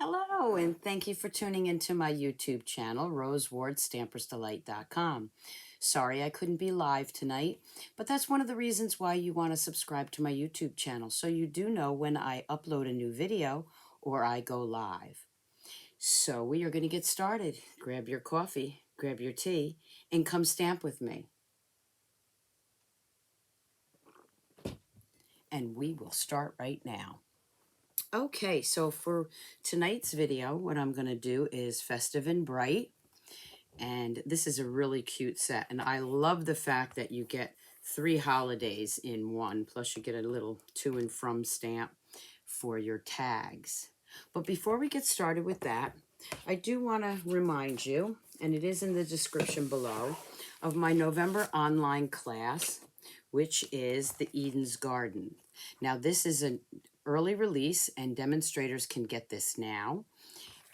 Hello, and thank you for tuning into my YouTube channel, Stampersdelight.com. Sorry I couldn't be live tonight, but that's one of the reasons why you want to subscribe to my YouTube channel, so you do know when I upload a new video or I go live. So we are going to get started. Grab your coffee, grab your tea, and come stamp with me. And we will start right now. Okay, so for tonight's video, what I'm going to do is Festive and Bright. And this is a really cute set. And I love the fact that you get 3 holidays in one. Plus you get a little to and from stamp for your tags. But before we get started with that, I do want to remind you, and it is in the description below, of my November online class, which is the Eden's Garden. Now this is an early release and demonstrators can get this now.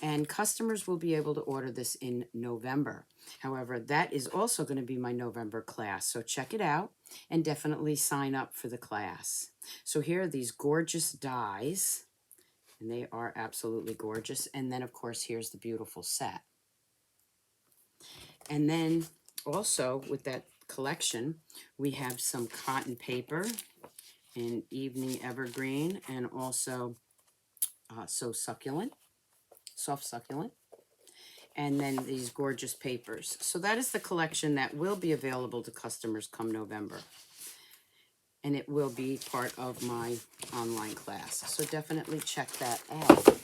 And customers will be able to order this in November. However, that is also going to be my November class. So check it out and definitely sign up for the class. So here are these gorgeous dies. And they are absolutely gorgeous. And then, of course, here's the beautiful set. And then also with that collection, we have some cotton paper in Evening Evergreen and also So Succulent. Soft Succulent, and then these gorgeous papers. So that is the collection that will be available to customers come November, and it will be part of my online class, so definitely check that out.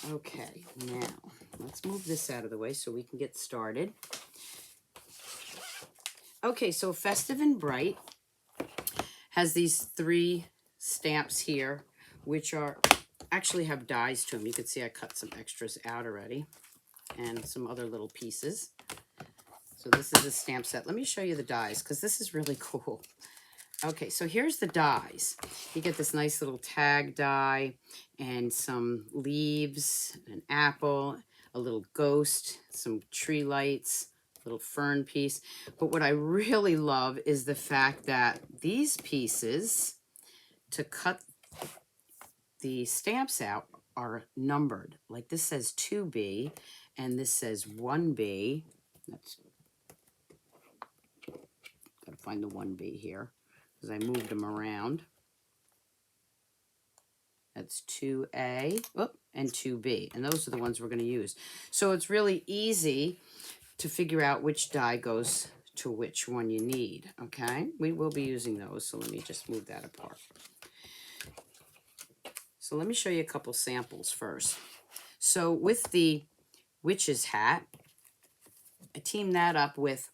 Okay, now let's move this out of the way so we can get started. Okay, so Festive and Bright has these 3 stamps here, which are actually have dies to them. You can see I cut some extras out already and some other little pieces. So this is a stamp set. Let me show you the dies because this is really cool. Okay, so here's the dies. You get this nice little tag die and some leaves, an apple, a little ghost, some tree lights, a little fern piece. But what I really love is the fact that these pieces to cut the stamps out are numbered. Like this says 2B and this says 1B. That's gotta find the 1B here because I moved them around. That's 2A and 2B, and those are the ones we're going to use. So it's really easy to figure out which die goes to which one you need. Okay, we will be using those, so let me just move that apart. So let me show you a couple samples first. So with the witch's hat, I teamed that up with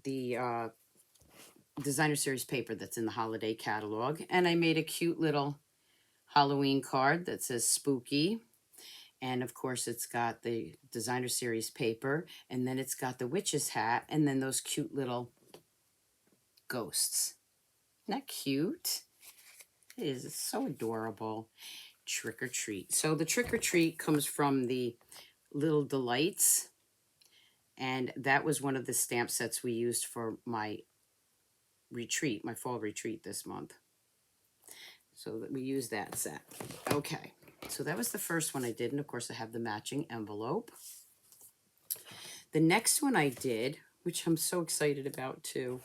the designer series paper that's in the holiday catalog, and I made a cute little Halloween card that says spooky, and of course it's got the designer series paper, and then it's got the witch's hat, and then those cute little ghosts. Isn't that cute? It is. It's so adorable. Trick or treat. So the trick or treat comes from the Little Delights, and that was one of the stamp sets we used for my retreat, my fall retreat this month. So that we use that set. Okay, so that was the first one I did, and of course I have the matching envelope. The next one I did, which I'm so excited about too,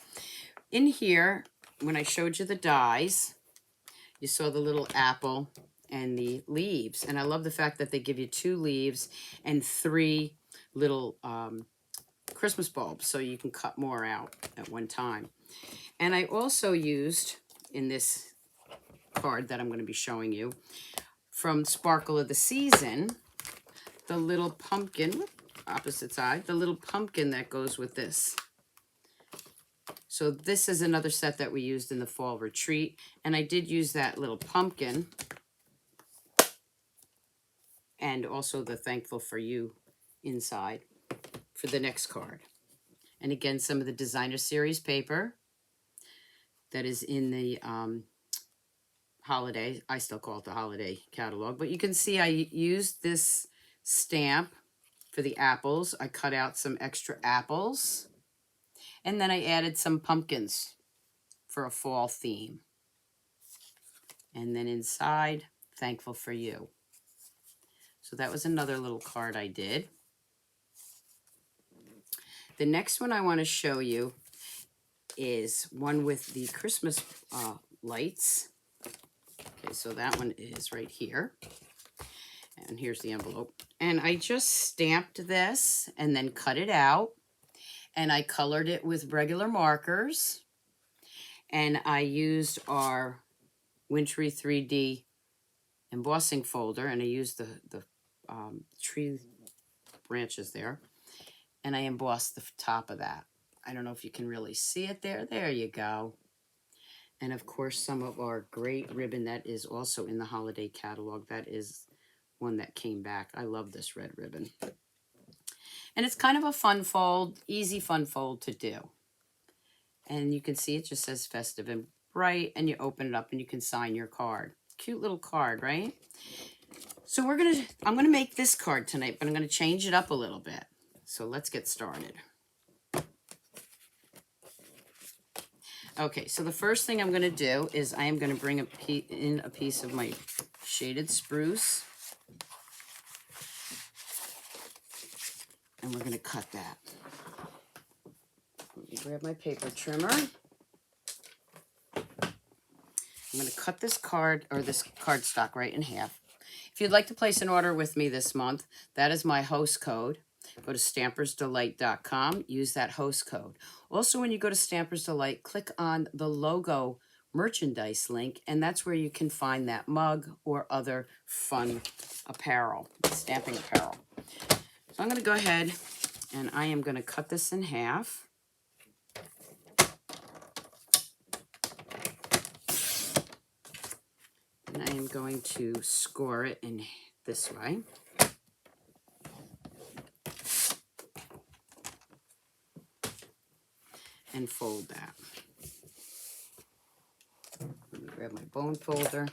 in here, when I showed you the dies, you saw the little apple and the leaves, and I love the fact that they give you 2 leaves and 3 little Christmas bulbs, so you can cut more out at one time. And I also used, in this card that I'm going to be showing you, from Sparkle of the Season, the little pumpkin, opposite side, the little pumpkin that goes with this. So this is another set that we used in the fall retreat, and I did use that little pumpkin and also the Thankful for You inside for the next card. And again, some of the designer series paper that is in the holiday, I still call it the holiday catalog, but you can see I used this stamp for the apples. I cut out some extra apples, and then I added some pumpkins for a fall theme. And then inside, thankful for you. So that was another little card I did. The next one I want to show you is one with the Christmas lights. Okay, so that one is right here. And here's the envelope. And I just stamped this and then cut it out. And I colored it with regular markers. And I used our Wintry 3D embossing folder. And I used the tree branches there. And I embossed the top of that. I don't know if you can really see it there. There you go. And of course, some of our great ribbon that is also in the holiday catalog. That is one that came back. I love this red ribbon. And it's kind of a fun fold, easy fun fold to do. And you can see it just says Festive and Bright, and you open it up and you can sign your card. Cute little card, right? So I'm gonna make this card tonight, but I'm gonna change it up a little bit. So let's get started. Okay, so the first thing I'm gonna do is I am gonna bring in a piece of my shaded spruce. And we're going to cut that. Let me grab my paper trimmer. I'm going to cut this card, or this cardstock, right in half. If you'd like to place an order with me this month, that is my host code. Go to Stampersdelight.com. Use that host code. Also, when you go to Stampersdelight, click on the logo merchandise link, and that's where you can find that mug or other fun apparel, stamping apparel. So I'm going to go ahead and I am going to cut this in half. And I am going to score it in this way. And fold that. Let me grab my bone folder.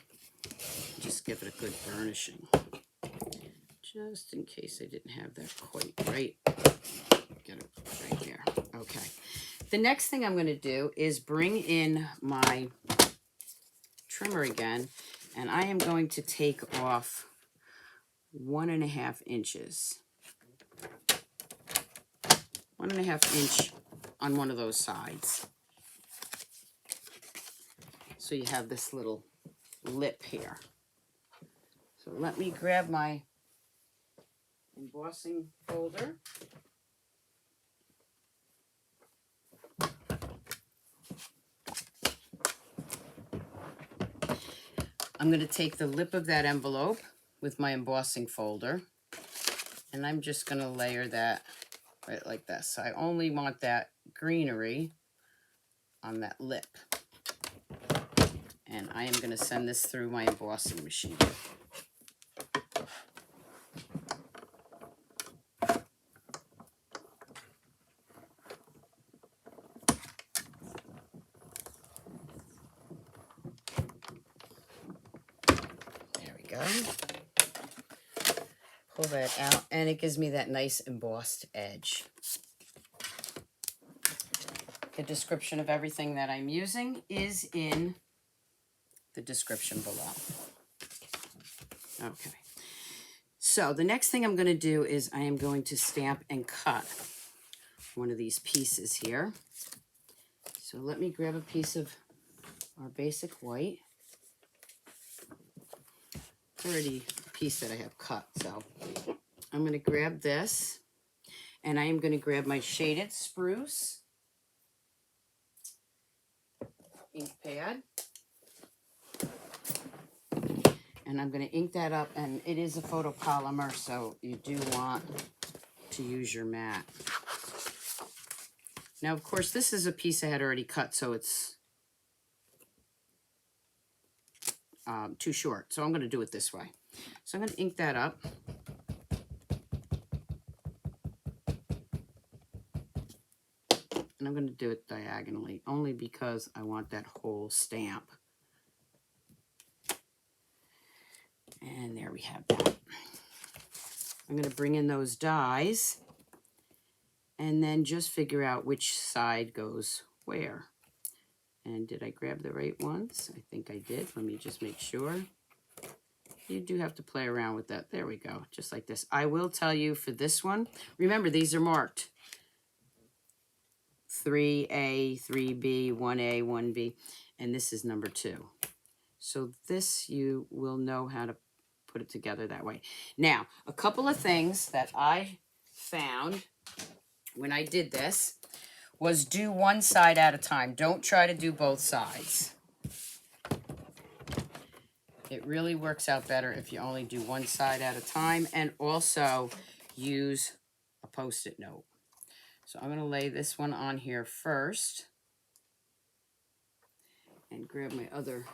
Just give it a good burnishing. Just in case I didn't have that quite right. Get it right there. Okay. The next thing I'm going to do is bring in my trimmer again, and I am going to take off 1.5 inches. 1.5 inch on one of those sides. So you have this little lip here. So let me grab my embossing folder. I'm going to take the lip of that envelope with my embossing folder, and I'm just going to layer that right like this. I only want that greenery on that lip. And I am going to send this through my embossing machine. Pull that out, and it gives me that nice embossed edge. The description of everything that I'm using is in the description below. Okay. So the next thing I'm going to do is I am going to stamp and cut one of these pieces here. So let me grab a piece of our basic white. It's already a piece that I have cut, so I'm going to grab this, and I am going to grab my shaded spruce ink pad, and I'm going to ink that up, and it is a photopolymer, so you do want to use your mat. Now, of course, this is a piece I had already cut, so it's too short, so I'm going to do it this way. So I'm going to ink that up. And I'm going to do it diagonally, only because I want that whole stamp. And there we have that. I'm going to bring in those dies, and then just figure out which side goes where. And did I grab the right ones? I think I did. Let me just make sure. you do have to play around with that. There we go, just like this. I will tell you for this one, remember these are marked 3A, 3B, 1A, 1B, and this is number 2. So this you will know how to put it together that way. Now, a couple of things that I found when I did this was do one side at a time. Don't try to do both sides. It really works out better if you only do one side at a time, and also use a Post-it note. So I'm going to lay this one on here first and grab my other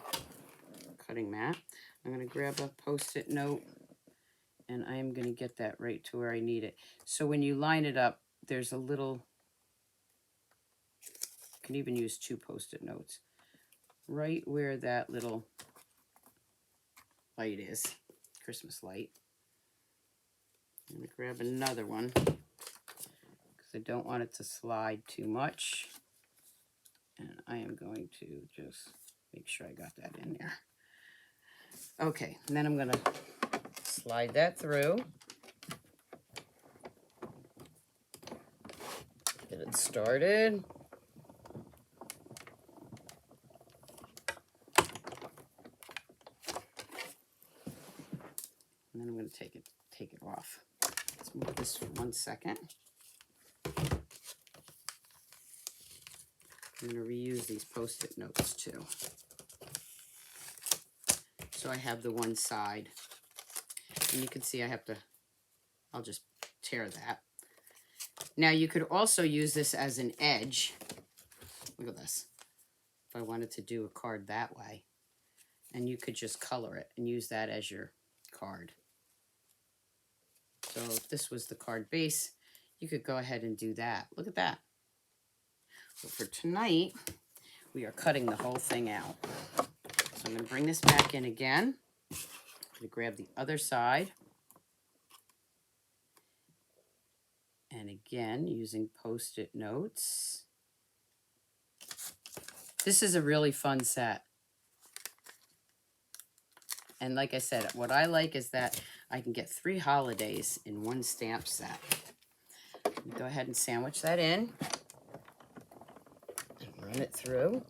cutting mat. I'm going to grab a Post-it note and I am going to get that right to where I need it. So when you line it up, there's a little, you can even use 2 Post-it notes, right where that little light is, Christmas light. I'm going to grab another one because I don't want it to slide too much. And I am going to just make sure I got that in there. Okay, and then I'm going to slide that through. Get it started. And then I'm going to take it off. Let's move this for 1 second. I'm going to reuse these Post-it notes too. So I have the one side. And you can see I'll just tear that. Now you could also use this as an edge. Look at this. If I wanted to do a card that way. And you could just color it and use that as your card. So if this was the card base, you could go ahead and do that. Look at that. So for tonight, we are cutting the whole thing out. So I'm going to bring this back in again. I'm going to grab the other side. And again, using Post-it notes. This is a really fun set. And like I said, what I like is that I can get 3 holidays in one stamp set. Go ahead and sandwich that in. And run it through.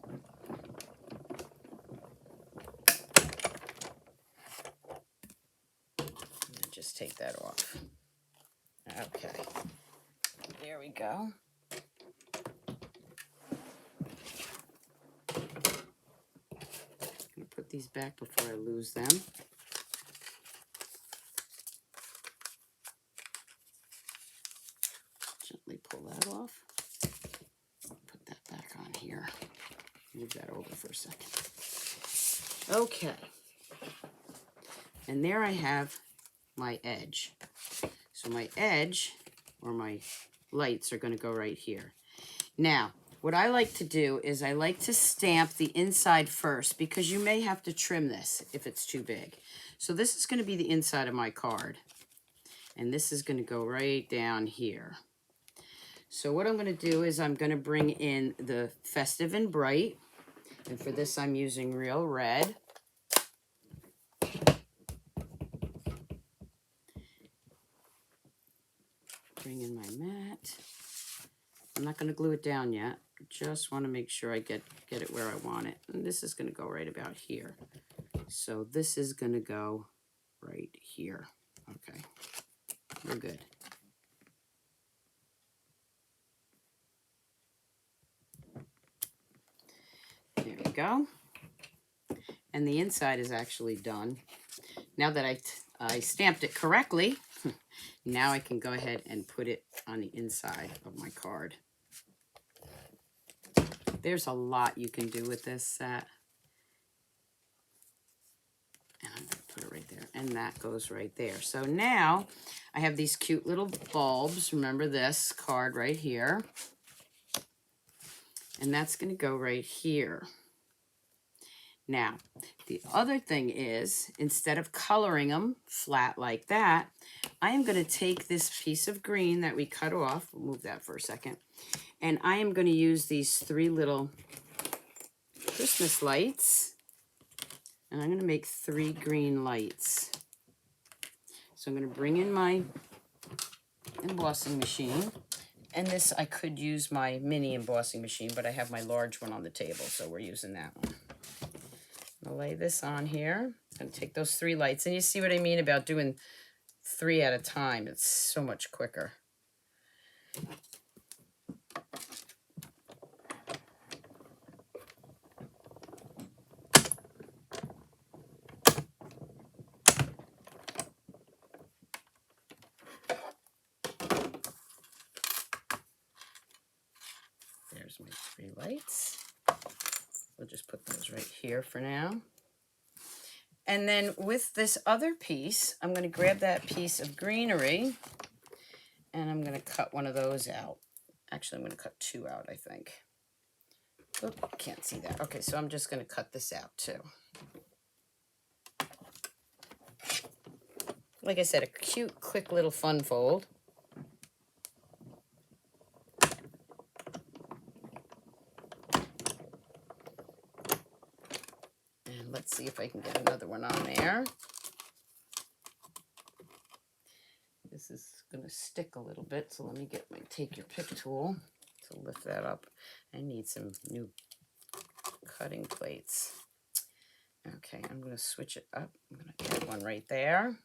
And just take that off. Okay. There we go. I'm going to put these back before I lose them. Gently pull that off. Put that back on here. Move that over for a second. Okay. And there I have my edge. So my edge, or my lights, are going to go right here. Now, what I like to do is I like to stamp the inside first, because you may have to trim this if it's too big. So this is going to be the inside of my card. And this is going to go right down here. So what I'm going to do is I'm going to bring in the Festive and Bright. And for this I'm using Real Red. Bring in my mat. I'm not going to glue it down yet. Just want to make sure I get it where I want it. And this is going to go right about here. So this is going to go right here. Okay, we're good. There we go. And the inside is actually done. Now that I stamped it correctly, now I can go ahead and put it on the inside of my card. There's a lot you can do with this set. And I'm going to put it right there. And that goes right there. So now I have these cute little bulbs. Remember this card right here. And that's going to go right here. Now, the other thing is, instead of coloring them flat like that, I am going to take this piece of green that we cut off. We'll move that for a second. And I am going to use these 3 little Christmas lights. And I'm going to make 3 green lights. So I'm going to bring in my embossing machine. And this, I could use my mini embossing machine, but I have my large one on the table, so we're using that one. I'm going to lay this on here. I'm going to take those 3 lights. And you see what I mean about doing 3 at a time. It's so much quicker. There's my 3 lights. We'll just put those right here for now. And then with this other piece, I'm going to grab that piece of greenery and I'm going to cut one of those out. Actually, I'm going to cut 2 out, I think. Oop, can't see that. Okay, so I'm just going to cut this out too. Like I said, a cute, quick little fun fold. And let's see if I can get another one on there. This is going to stick a little bit, so let me get my take your pick tool to lift that up. I need some new cutting plates. Okay, I'm going to switch it up. I'm going to get one right there.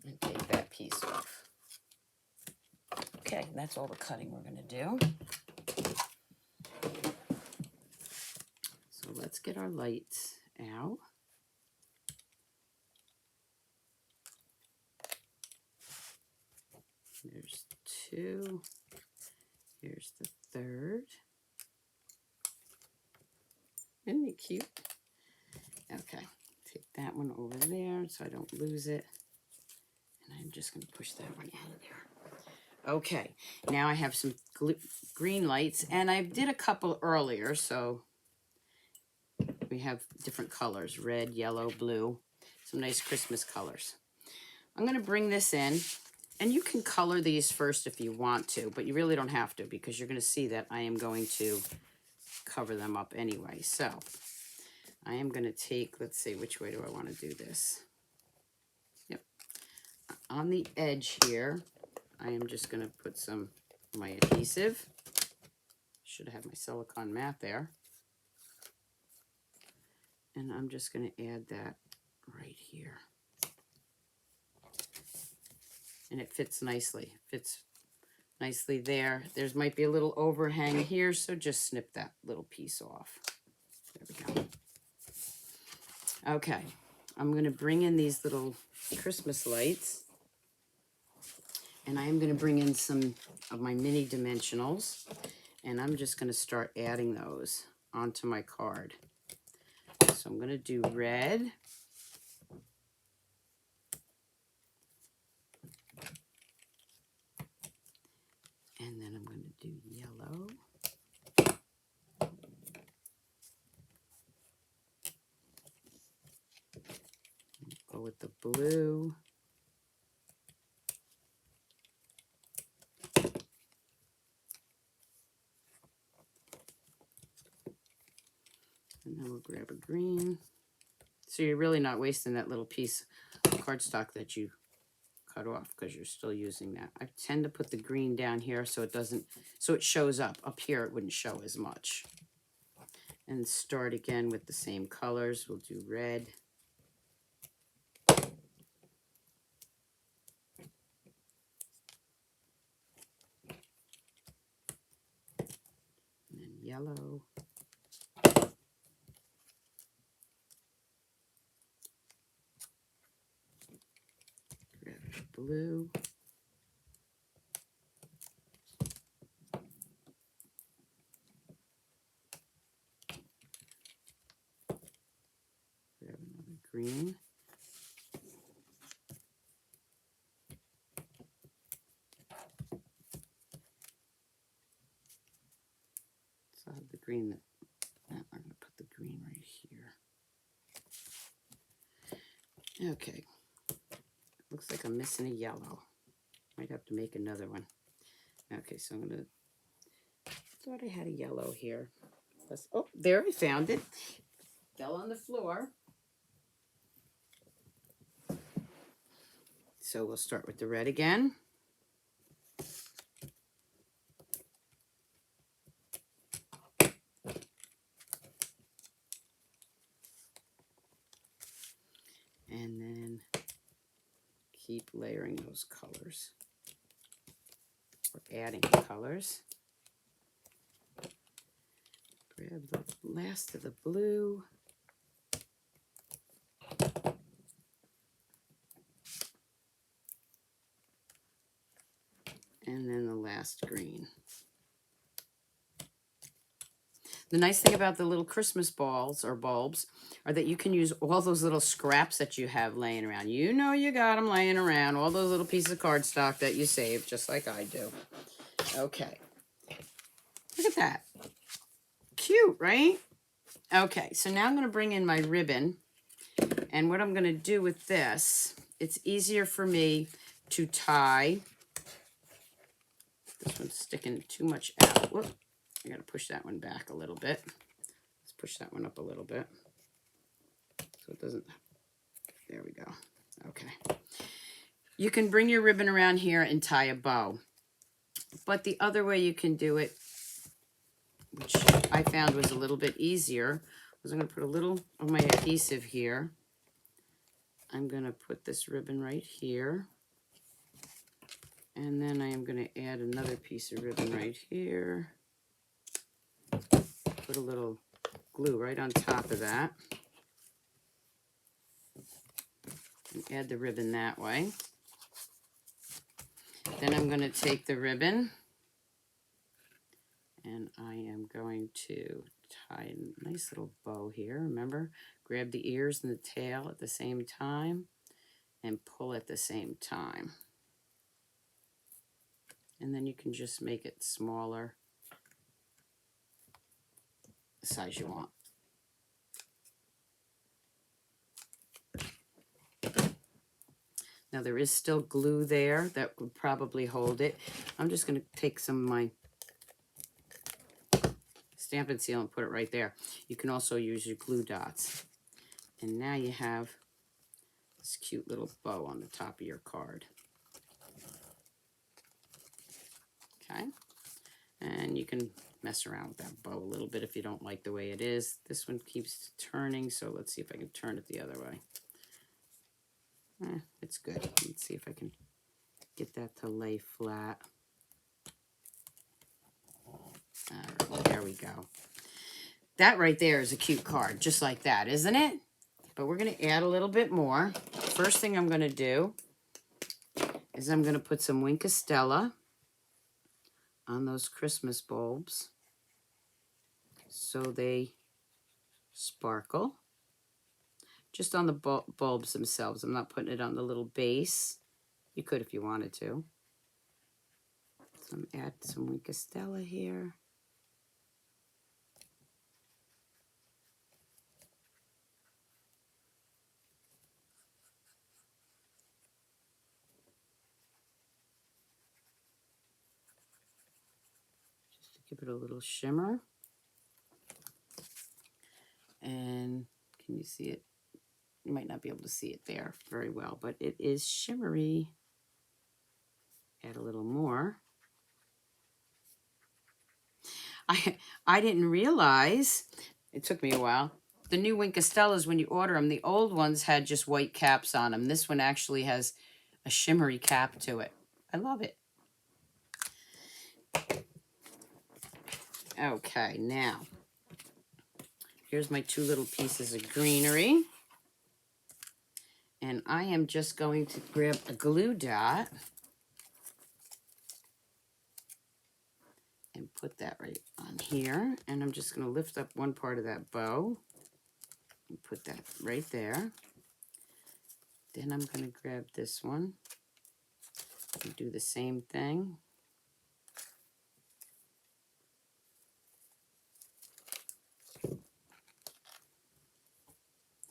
And take that piece off. Okay, that's all the cutting we're going to do. So let's get our lights out. There's 2. Here's the 3rd. Isn't it cute? Okay, take that one over there so I don't lose it. And I'm just going to push that one out of there. Okay, now I have some green lights, and I did a couple earlier, so we have different colors, red, yellow, blue, some nice Christmas colors. I'm going to bring this in, and you can color these first if you want to, but you really don't have to because you're going to see that I am going to cover them up anyway. So I am going to take, let's see, which way do I want to do this? Yep. On the edge here, I am just going to put some of my adhesive. Should have had my silicone mat there. And I'm just going to add that right here. And it fits nicely. Fits nicely there. There's might be a little overhang here, so just snip that little piece off. There we go. Okay, I'm going to bring in these little Christmas lights. And I am going to bring in some of my mini dimensionals. And I'm just going to start adding those onto my card. So I'm going to do red. And then I'm going to do yellow. Go with the blue. And then we'll grab a green. So you're really not wasting that little piece of cardstock that you cut off because you're still using that. I tend to put the green down here so it doesn't, so it shows up. Up here it wouldn't show as much. And start again with the same colors. We'll do red. And then yellow. Grab blue. Grab another green. So I have the green that I'm going to put the green right here. Okay, looks like I'm missing a yellow. Might have to make another one. Okay, so I'm gonna, thought I had a yellow here. Oh, there, I found it. Fell on the floor. So we'll start with the red again. And then keep layering those colors, or adding colors. Grab the last of the blue. And then the last green. The nice thing about the little Christmas balls or bulbs are that you can use all those little scraps that you have laying around. You know you got them laying around, all those little pieces of cardstock that you saved, just like I do. Okay. Look at that. Cute, right? Okay, so now I'm going to bring in my ribbon. And what I'm going to do with this, it's easier for me to tie. This one's sticking too much out. Whoop. I got to push that one back a little bit. Let's push that one up a little bit. So it doesn't, there we go. Okay. You can bring your ribbon around here and tie a bow. But the other way you can do it, which I found was a little bit easier, was I'm going to put a little of my adhesive here. I'm going to put this ribbon right here. And then I am going to add another piece of ribbon right here. Put a little glue right on top of that. And add the ribbon that way. Then I'm going to take the ribbon and I am going to tie a nice little bow here. Remember, grab the ears and the tail at the same time and pull at the same time. And then you can just make it smaller, the size you want. Now there is still glue there that would probably hold it. I'm just going to take some of my Stamp and Seal and put it right there. You can also use your glue dots. And now you have this cute little bow on the top of your card. Okay, and you can mess around with that bow a little bit if you don't like the way it is. This one keeps turning, so let's see if I can turn it the other way. It's good. Let's see if I can get that to lay flat. All right, there we go. That right there is a cute card, just like that, isn't it? But we're going to add a little bit more. First thing I'm going to do is I'm going to put some Wink of Stella on those Christmas bulbs so they sparkle. Just on the bulbs themselves. I'm not putting it on the little base. You could if you wanted to. So I'm add some Wink of Stella here. Just to give it a little shimmer. And can you see it? You might not be able to see it there very well, but it is shimmery. Add a little more. I didn't realize, it took me a while, the new Wink of Stellas, when you order them, the old ones had just white caps on them. This one actually has a shimmery cap to it. I love it. Okay, now, here's my two little pieces of greenery. And I am just going to grab a glue dot and put that right on here. And I'm just going to lift up one part of that bow and put that right there. Then I'm going to grab this one and do the same thing.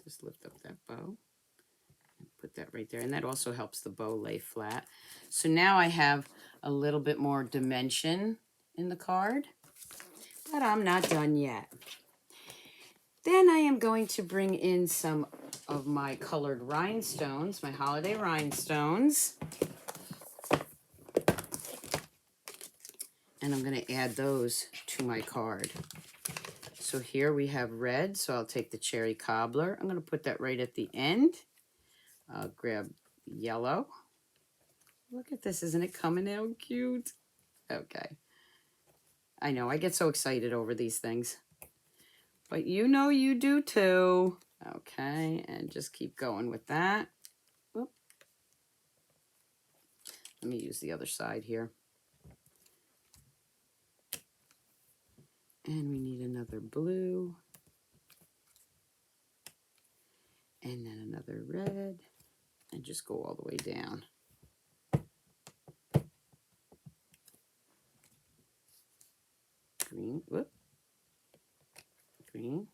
Just lift up that bow and Put that right there. And that also helps the bow lay flat. So now I have a little bit more dimension in the card. But I'm not done yet. Then I am going to bring in some of my colored rhinestones, my holiday rhinestones. And I'm going to add those to my card. So here we have red, so I'll take the cherry cobbler. I'm going to put that right at the end. I'll grab yellow. Look at this, isn't it coming out cute? Okay. I know, I get so excited over these things. But you know you do too. Okay, and just keep going with that. Oop. Let me use the other side here. And we need another blue. And then another red. And just go all the way down. Green. Whoop. Green.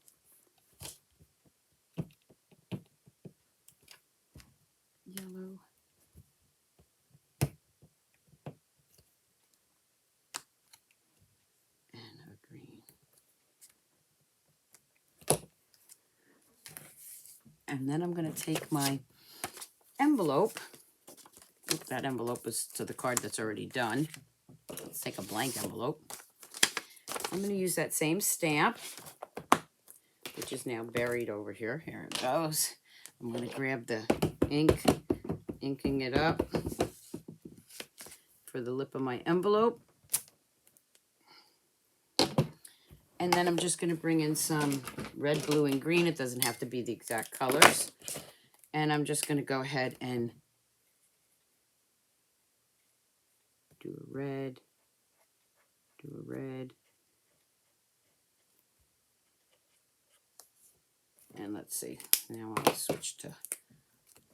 Yellow. And a green. And then I'm going to take my envelope. Oops, that envelope was to the card that's already done. Let's take a blank envelope. I'm going to use that same stamp, which is now buried over here. Here it goes. I'm going to grab the ink, inking it up for the lip of my envelope. And then I'm just going to bring in some red, blue, and green. It doesn't have to be the exact colors. And I'm just going to go ahead and do a red, do a red. And let's see, now I'll switch to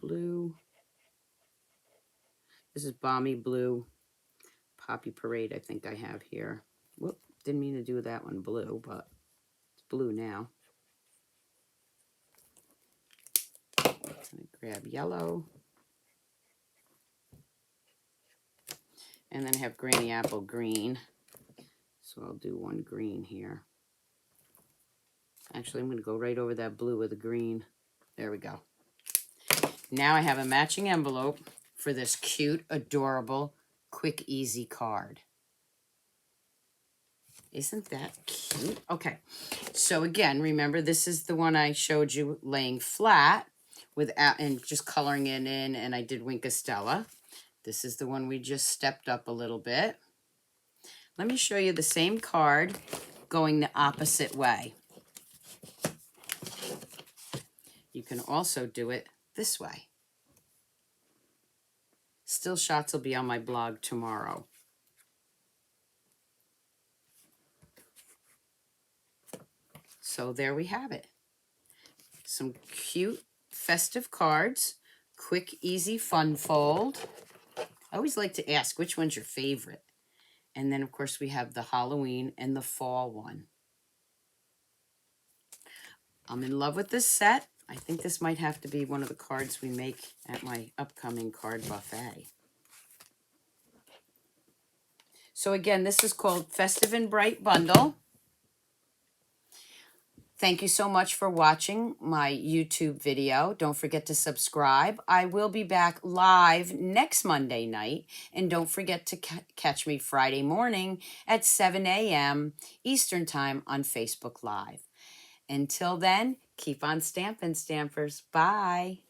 blue. This is Balmy Blue Poppy Parade, I think I have here. Whoop, didn't mean to do that one blue, but it's blue now. I'm gonna grab yellow. And then I have Granny Apple Green. So I'll do one green here. Actually, I'm going to go right over that blue with the green. There we go. Now I have a matching envelope for this cute, adorable, quick, easy card. Isn't that cute? Okay, so again, remember this is the one I showed you laying flat without and just coloring it in, and I did Wink Stella. This is the one we just stepped up a little bit. Let me show you the same card going the opposite way. You can also do it this way. Still shots will be on my blog tomorrow. So there we have it. Some cute festive cards. Quick, easy, fun fold. I always like to ask which one's your favorite. And then, of course, we have the Halloween and the fall one. I'm in love with this set. I think this might have to be one of the cards we make at my upcoming card buffet. So again, this is called Festive and Bright Bundle. Thank you so much for watching my YouTube video. Don't forget to subscribe. I will be back live next Monday night. And don't forget to catch me Friday morning at 7 a.m. Eastern Time on Facebook Live. Until then, keep on stamping, Stampers. Bye.